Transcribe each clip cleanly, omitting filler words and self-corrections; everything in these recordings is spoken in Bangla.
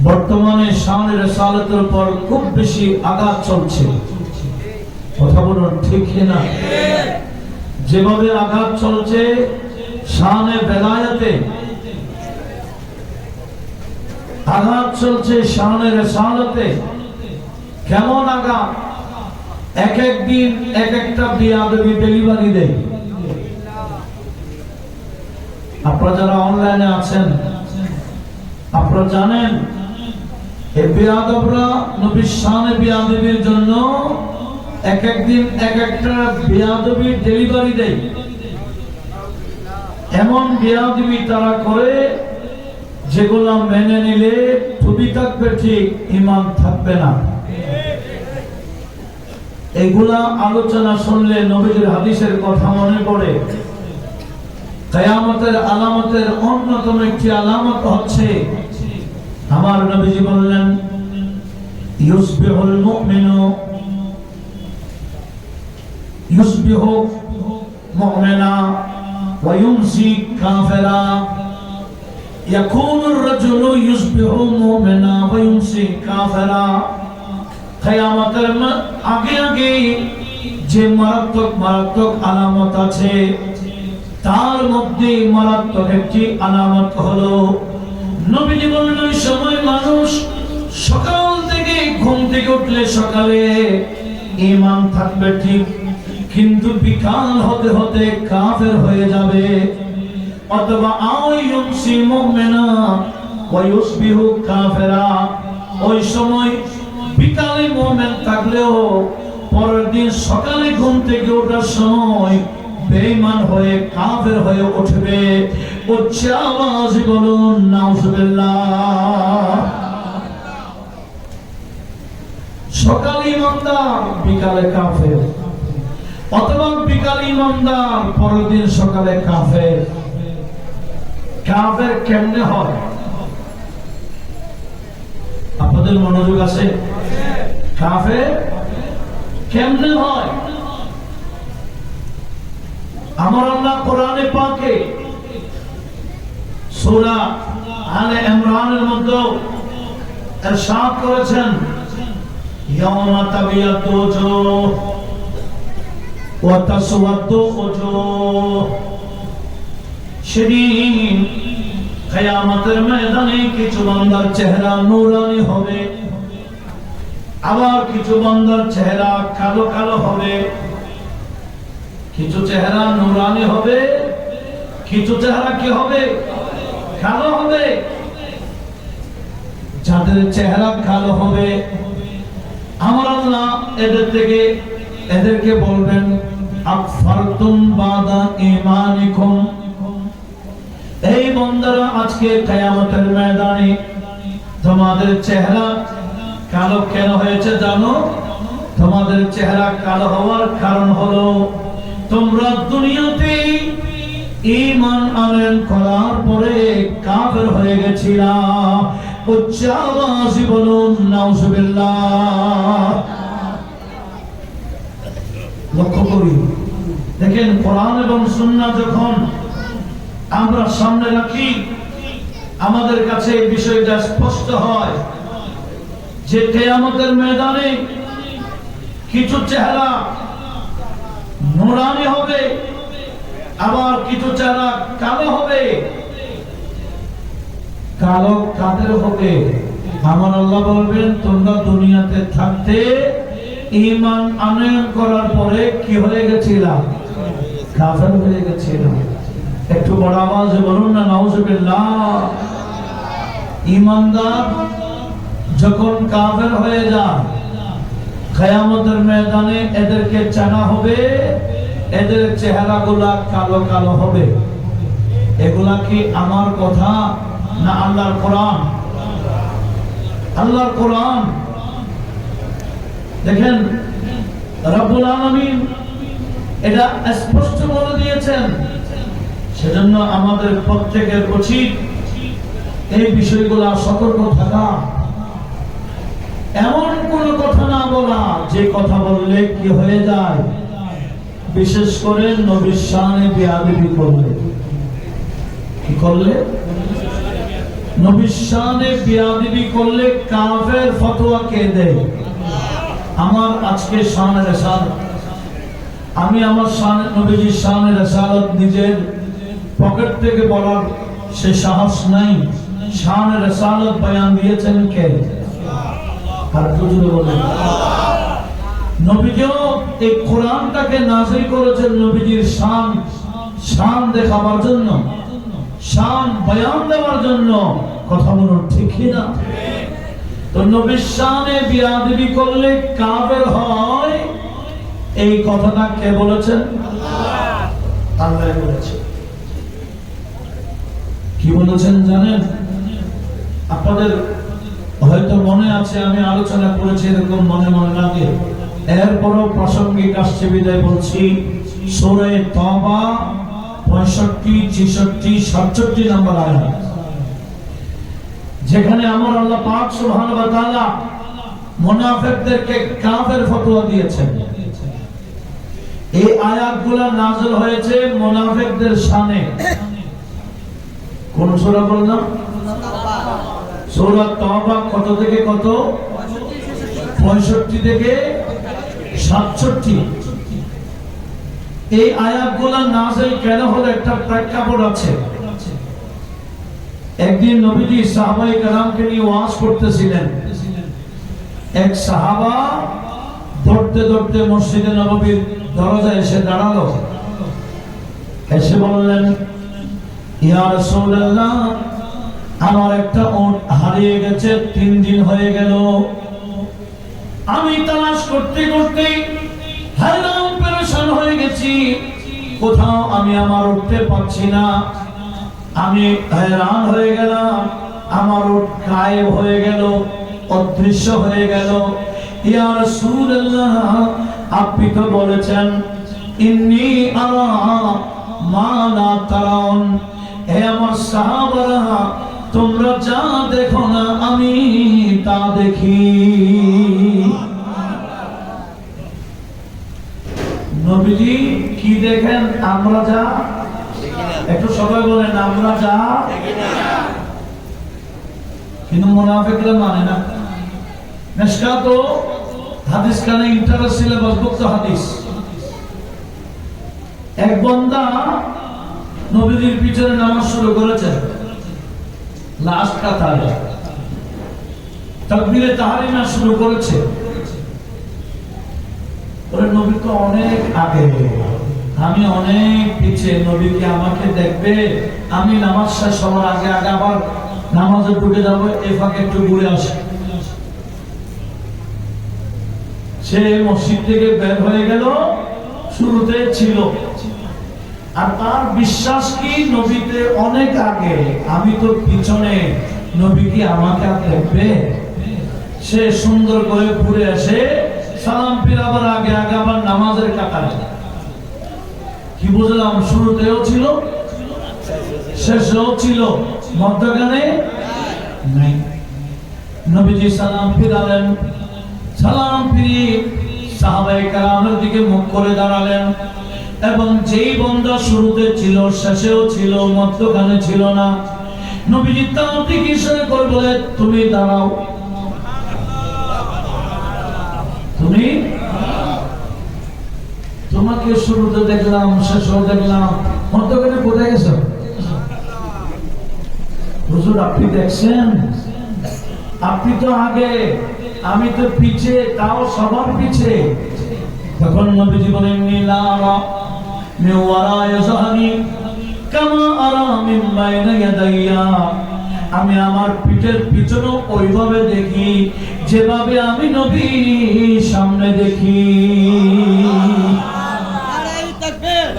বর্তমানে শানে রিসালাতের উপর খুব বেশি আঘাত চলছে। কথা বলুন ঠিক না? যেভাবে আঘাত চলছে শানে বেলায়েতে, আঘাত চলছে শানে রিসালাতে। কেমন আঘাত! এক এক দিন এক একটা বিয়াদবি ডেলিভারি দেয়। আপনারা যারা অনলাইনে আছেন আপনারা জানেন এই বিয়াদবরা নবীর শানে বিয়াদবির জন্য এক এক দিন এক একটা বিয়াদবি ডেলিভারি দেয়। এমন বিয়াদবি তারা করে যেগুলো মেনে নিলে ছবি থাকবে ঠিক, ঈমান থাকবে না। এগুলা আলোচনা শুনলে নবীর হাদিসের কথা মনে পড়ে। কিয়ামতের আলামতের অন্যতম একটি আলামত হচ্ছে, আমার নবীজি বললেন, ইউসবিহুল মুমিনু ইউসবিহু মুমিনা ওয়া ইউমসি কাফিরা, ইয়াকুনুর রাজুলু ইউসবিহু মুমিনা ওয়া ইউমসি কাফিরা। কিয়ামতের আগে আগে যে মারাত্মক আলামত আছে তার মধ্যে মারাত্মক একটি আলামত হলো, নবীজি বললেন, ওই সময় মানুষ সকাল থেকে ঘুম থেকে উঠলে সকালে ঈমান থাকবে ঠিক, কিন্তু বিকাল হতে হতে কাফের হয়ে যাবে। অথবা আইয়ুমসি মুমিনা ওয়া ইউসবিহু কাফিরা, ওই সময় বিকালে মুমিন থাকলেও পরের দিন সকালে ঘুম থেকে ওঠার সময় বেঈমান হয়ে কাফের হয়ে উঠবে। উচ্চ আওয়াজে বলুন নাউজুবিল্লাহ। সকালে ইমানদার বিকালে কাফের, অথবা বিকালে ইমানদার পরের দিন সকালে কাফের। কাফের কেমনে হয়? আপনাদের মনোযোগ আছে? কাফের কেমনে হয়? আমার আল্লাহ কোরআনে পাকে সূরা আলে ইমরানের মধ্যে ইরশাদ করেছেন, ইয়াওমা তাবিয়াতু ওজুহ ওয়া তাসওয়াদু ওজুহ। সেদিন কিয়ামতের ময়দানে কিছু বান্দার চেহারা নূরানি হবে, আবার কিছু বান্দার চেহারা কালো কালো হবে। কিছু চেহারা নূরানি হবে, কিছু চেহারা কি হবে? কালো হবে। যাদের চেহারা কালো হবে আমার আল্লাহ এদেরকে বলবেন, আকফারতুম বাদা ঈমানিকুম। এই বান্দারা আজকে কিয়ামতের ময়দানে তোমাদের চেহারা কালো কেন হয়েছে জানো? তোমাদের চেহারা কালো হওয়ার কারণ হলো তোমরা দুনিয়াতে ঈমান আনয়ন করার পরে কাফের হয়ে গেছিলা। উচ্চ আওয়াজে বলুন নাউজুবিল্লাহ। লক্ষ্য করি, দেখেন কোরআন এবং সুন্নাহ যখন আমরা সামনে রাখি আমাদের কাছে এই বিষয়টা স্পষ্ট হয় যে কিয়ামতের ময়দানে কিছু চেহারা নূরানি হবে, আবার কিছু চেহারা কালো হবে। কালো কাদের হবে? আমার আল্লাহ বলবেন, তোমরা দুনিয়াতে থাকতে ঈমান আনয়ন করার পরে কি হয়ে গেছিলা? কাফের হয়ে গেছিলা। একটু বড় আওয়াজে বলুন না নাউজুবিল্লাহ। ঈমানদার যখন কাফের হয়ে যায় কিয়ামতের ময়দানে এদেরকে চেনা হবে, এদের চেহারাগুলা কালো কালো হবে। এগুলা কি আমার কথা না আল্লাহর কোরআন? আল্লাহর কোরআন। দেখেন রব্বুল আলামিন এটা স্পষ্ট বলে দিয়েছেন। সেজন্য আমাদের প্রত্যেকের উচিত এই বিষয়গুলা সতর্ক থাকা, এমন কোন কথা না বলা যে কথা বললে কি হয়ে যায়, বিশেষ করে নবীর শানে বেয়াদবি করলে। করলে, নবীর শানে বেয়াদবি করলে কাফের ফতোয়া কে দেয়? আমার আজকে শানে রিসালাত, আমি আমার শানে নবীজির শানে রিসালাত নিজের পকেট থেকে বলার সে সাহস নাই। শানে রিসালাত বয়ান দিয়েছেন কে? আর বুঝলে বলেন, নবীজিও এই কোরআনটাকে নাযিল করেছেন নবীজির শান দেখাবার জন্য, শান বয়ান দেওয়ার জন্য। কথা বলুন ঠিক না? তো নবীর শানে বেয়াদবি করলে কাফের হয়, এই কথাটা কে বলেছেন? আল্লাহ বলেছেন। কি বলেছেন জানেন? আপনাদের হয়তো মনে আছে, আমি আলোচনা করেছি, এরকম মনে মনে লাগে। এরপরও প্রাসঙ্গিক আসছে বিদায় বলছি। সূরা তাওবা 65, 66, 67 নম্বর আয়াত, যেখানে আমার আল্লাহ পাক সুবহানাহু ওয়া তাআলা মুনাফিকদেরকে কাফের ফতোয়া দিয়েছেন। এই আয়াতগুলো নাযিল হয়েছে মুনাফিকদের শানে। কোন সূরা বললাম? সূরা তাওবা কত থেকে কত? 65 থেকে 67। এই আয়াতগুলো নাযিল কেন হলো, একটা প্রেক্ষাপট আছে। একদিন নবীজি সাহাবায়ে কেরামকে নিয়ে ওয়াজ করতেছিলেন। এক সাহাবা দৌড়তে দৌড়তে মসজিদে নববীর দরজায় এসে দাঁড়ালো। এসে বললেন, ইয়া রাসূলুল্লাহ, আমার একটা উট হারিয়ে গেছে, 3 দিন হয়ে গেল। আমি তালাশ করতে করতে হায়রান পেরেশান হয়ে গেছি, কোথাও আমি আমার উঠতে পাচ্ছি না। আমি হায়রান হয়ে গেলাম, আমার উট গায়েব হয়ে গেল, অদৃশ্য হয়ে গেল। ইয়া রাসূলুল্লাহ, আপনি তো বলেছেন ইন্নী আরা মা লা তারাউন, হে আমার সাহাবারা, তোমরা যা দেখো না আমি তা দেখি। নবীজি কি দেখেন? আমরা যা একটু সবাই বলেন, আমরা যা দেখি না। কিন্তু মুনাফিকরা মানে না। মিশকাত ও হাদিস কানে ইন্টারেস্ট সিলেবাস ভুক্ত হাদিস। এক বান্দা নবীজির পিছনে নামাজ শুরু করেছে, লাস্ট কাতারে তাকবীরে তাহরিমা শুরু করেছে। ওরে নবী তো অনেক আগে, আমি অনেক পিছে, নবী কি আমাকে দেখবে? আমি নামাজ শেষ হওয়ার আগে আগে আবার নামাজে ঢুকে যাবো, এই ফাঁকে একটু ঘুরে আসে। সে মসজিদ থেকে বের হয়ে গেল, শুরুতে ছিল। আর তার বিশ্বাস কি নবীতে অনেক আগে, আমি তো পিছনে, নবী কি আমাকে আর দেখবে? সে সুন্দর করে ঘুরে আসে, সালাম ফিরাবার আগে আগে আবার নামাজের কাতারে। কি বুঝলাম? শুরুতেও ছিল, শেষেও ছিল, মধ্যখানে নাই। নবীজি সালাম ফিরালেন, সালাম ফিরিয়ে সাহাবায়ে কেরামের দিকে মুখ করে দাঁড়ালেন, এবং যেই বান্দা শুরুতে ছিল, শেষেও ছিল, মধ্যখানে ছিল না, নবীজি তার দিকে ইশারা করে বলে, তুমি দাঁড়াও। তুমি, তোমাকে শুরুতে দেখলাম, শেষেও দেখলাম, মধ্যখানে কোথায় গেছো? হুজুর আপনি দেখছেন, আপনি তো আগে, আমি তো পিছে, তাও সবার পিছে। তখন নবীজি বলেন, নীলা মিন ওয়ারায়ে যাহরি কামা আরা মিন বাইনা ইয়াদাইয়া, আমি আমার পিঠের পিছনে ওইভাবে দেখি যেভাবে আমি নবী সামনে দেখি। নারায়ে তাকবীর,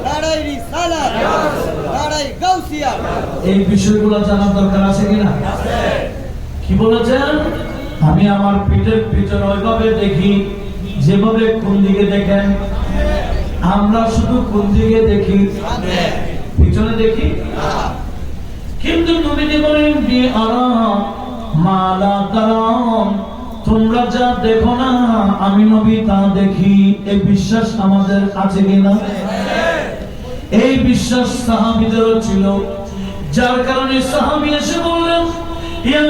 নারায়ে রিসালাত, নারায়ে গাউসিয়া। এই বিষয়গুলো জানার দরকার আছে কিনা? কি বলেছেন? আমি আমার পিঠের পিছনে ওইভাবে দেখি যেভাবে, কোন দিকে দেখেন? আমরা শুধু কোন দিকে দেখি? পিছনে দেখি। কিন্তু নবীজি বলেন, বি আরা মা লা তারাউন, তোমরা যা দেখো না আমি নবী তা দেখি। এই বিশ্বাস আমাদের আছে কিনা? এই বিশ্বাস সাহাবীদেরও ছিল, যার কারণে সাহাবী এসে বললেন, ইয়া